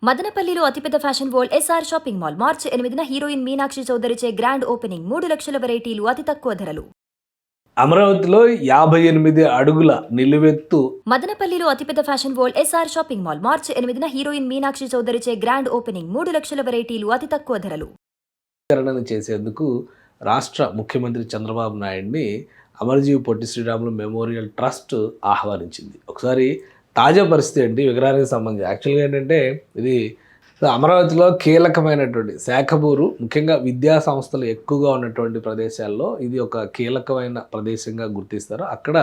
మదనపల్లిలో అతిపెద్ద fashion world SR shopping mall March 8న హీరోయిన్ మీనాక్షి చౌదరిచే గ్రాండ్ ఓపెనింగ్ 3 లక్షల వెరైటీలు అతి తక్కువ ధరలు. అమరావతిలో 58 అడుగుల నిలువెత్తు. మదనపల్లిలో అతిపెద్ద fashion world SR shopping mall March 8న హీరోయిన్ మీనాక్షి చౌదరిచే గ్రాండ్ ఓపెనింగ్ 3 లక్షల వెరైటీలు అతి తక్కువ ధరలు. చేసేందుకు రాష్ట్ర ముఖ్యమంత్రి చంద్రబాబు నాయుడిని అమరజీవి పొట్టి శ్రీరాములు మెమోరియల్ ట్రస్ట్ ఆహ్వానించింది. ఒకసారి తాజా పరిస్థితి ఏంటి విగ్రహానికి సంబంధించి యాక్చువల్గా ఏంటంటే ఇది అమరావతిలో కీలకమైనటువంటి శాఖబూరు, ముఖ్యంగా విద్యా సంస్థలు ఎక్కువగా ఉన్నటువంటి ప్రదేశాల్లో ఇది ఒక కీలకమైన ప్రదేశంగా గుర్తిస్తారు. అక్కడ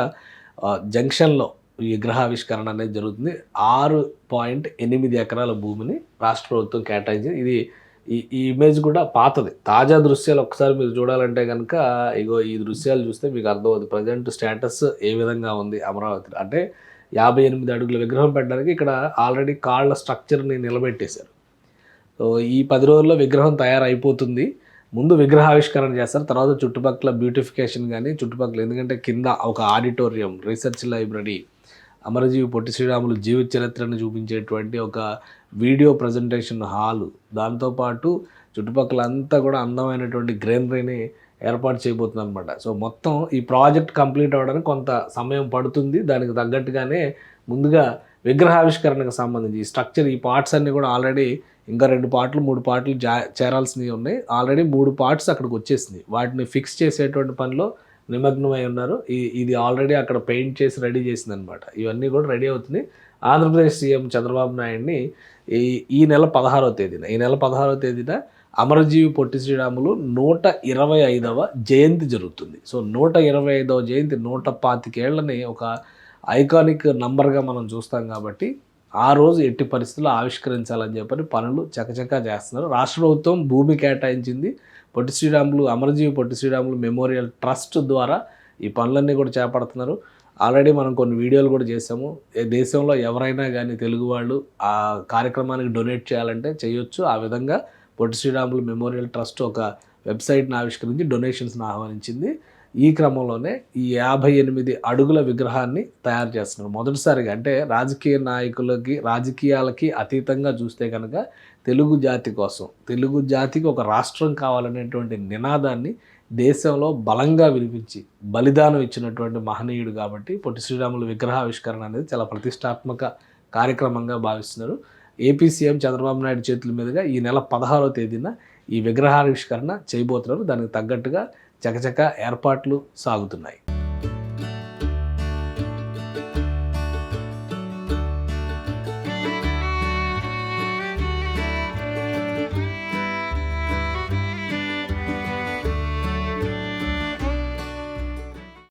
జంక్షన్లో ఈ విగ్రహావిష్కరణ అనేది జరుగుతుంది. 6.8 ఎకరాల భూమిని రాష్ట్ర ప్రభుత్వం కేటాయించింది. ఇది ఈ ఇమేజ్ కూడా పాతది. తాజా దృశ్యాలు ఒకసారి మీరు చూడాలంటే కనుక ఇగో ఈ దృశ్యాలు చూస్తే మీకు అర్థమవుతుంది ప్రజెంట్ స్టేటస్ ఏ విధంగా ఉంది అమరావతి. అంటే 58 అడుగుల విగ్రహం పెట్టడానికి ఇక్కడ ఆల్రెడీ కాళ్ళ స్ట్రక్చర్ని నిలబెట్టేశారు. సో ఈ 10 రోజుల్లో విగ్రహం తయారైపోతుంది. ముందు విగ్రహావిష్కరణ చేస్తారు, తర్వాత చుట్టుపక్కల బ్యూటిఫికేషన్ కానీ చుట్టుపక్కల, ఎందుకంటే కింద ఒక ఆడిటోరియం, రీసెర్చ్ లైబ్రరీ, అమరజీవి పొట్టి శ్రీరాములు జీవిత చరిత్రను చూపించేటువంటి ఒక వీడియో ప్రజెంటేషన్ హాలు, దాంతోపాటు చుట్టుపక్కల అంతా కూడా అందమైనటువంటి గ్రీనరీని ఏర్పాటు చేయబోతుంది అనమాట. సో మొత్తం ఈ ప్రాజెక్ట్ కంప్లీట్ అవ్వడానికి కొంత సమయం పడుతుంది. దానికి తగ్గట్టుగానే ముందుగా విగ్రహావిష్కరణకు సంబంధించి ఈ స్ట్రక్చర్, ఈ పార్ట్స్ అన్నీ కూడా ఆల్రెడీ ఇంకా 2 పార్ట్లు 3 పార్ట్లు చేరాల్సినవి ఉన్నాయి. ఆల్రెడీ 3 పార్ట్స్ అక్కడికి వచ్చేసింది. వాటిని ఫిక్స్ చేసేటువంటి పనిలో నిమగ్నమై ఉన్నారు. ఇది ఆల్రెడీ అక్కడ పెయింట్ చేసి రెడీ చేసింది అనమాట. ఇవన్నీ కూడా రెడీ అవుతుంది. ఆంధ్రప్రదేశ్ సీఎం చంద్రబాబు నాయుడిని ఈ నెల 16వ తేదీన అమరజీవి పొట్టి శ్రీరాములు 125వ జయంతి జరుగుతుంది. సో 125వ జయంతి, 125 ఏళ్ళని ఒక ఐకానిక్ నంబర్గా మనం చూస్తాం కాబట్టి ఆ రోజు ఎట్టి పరిస్థితుల్లో ఆవిష్కరించాలని చెప్పని పనులు చకచకా చేస్తున్నారు. రాష్ట్ర ప్రభుత్వం భూమి కేటాయించింది. పొట్టి శ్రీరాములు, అమరజీవి పొట్టి శ్రీరాములు మెమోరియల్ ట్రస్ట్ ద్వారా ఈ పనులన్నీ కూడా చేపడుతున్నారు. ఆల్రెడీ మనం కొన్ని వీడియోలు కూడా చేసాము. దేశంలో ఎవరైనా కానీ తెలుగు వాళ్ళు ఆ కార్యక్రమానికి డొనేట్ చేయాలంటే చేయొచ్చు. ఆ విధంగా పొట్టి శ్రీరాములు మెమోరియల్ ట్రస్ట్ ఒక వెబ్సైట్ని ఆవిష్కరించి డొనేషన్స్ని ఆహ్వానించింది. ఈ క్రమంలోనే ఈ 58 అడుగుల విగ్రహాన్ని తయారు చేస్తున్నారు. మొదటిసారిగా, అంటే రాజకీయ నాయకులకి, రాజకీయాలకి అతీతంగా చూస్తే కనుక తెలుగు జాతి కోసం, తెలుగు జాతికి ఒక రాష్ట్రం కావాలనేటువంటి నినాదాన్ని దేశంలో బలంగా వినిపించి బలిదానం ఇచ్చినటువంటి మహనీయుడు కాబట్టి పొట్టి శ్రీరాములు విగ్రహావిష్కరణ అనేది చాలా ప్రతిష్టాత్మక కార్యక్రమంగా భావిస్తున్నారు. ఏపీ సీఎం చంద్రబాబు నాయుడు చేతుల మీదుగా ఈ నెల 16వ తేదీన ఈ విగ్రహావిష్కరణ చేయబోతున్నారు. దానికి తగ్గట్టుగా చకచక ఏర్పాట్లు సాగుతున్నాయి.